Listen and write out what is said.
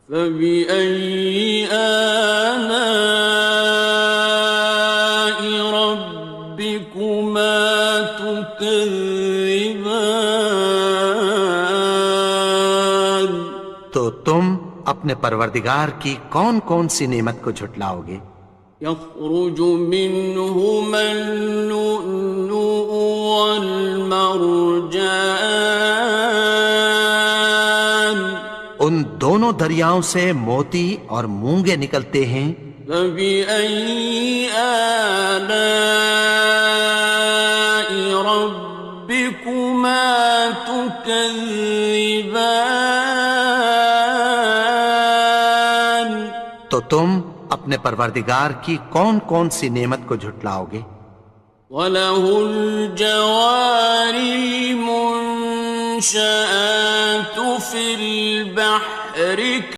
فبأي آلاء ربكما تكذبان؟ تو تم اپنے پروردگار کی کون کون سی نعمت کو جھٹلاؤ گے؟ يخرج منهما اللؤلؤ والمرجان ان دونوں دریاؤں سے موتی اور مونگے نکلتے ہیں۔ فبأي آلاء ربكما تكذبان؟ تو تم اپنے پروردگار کی کون کون سی نعمت کو جھٹلاؤ گے؟ وَلَهُ الْجَوَارِ الْمُنشَآتُ فِي الْبَحْرِ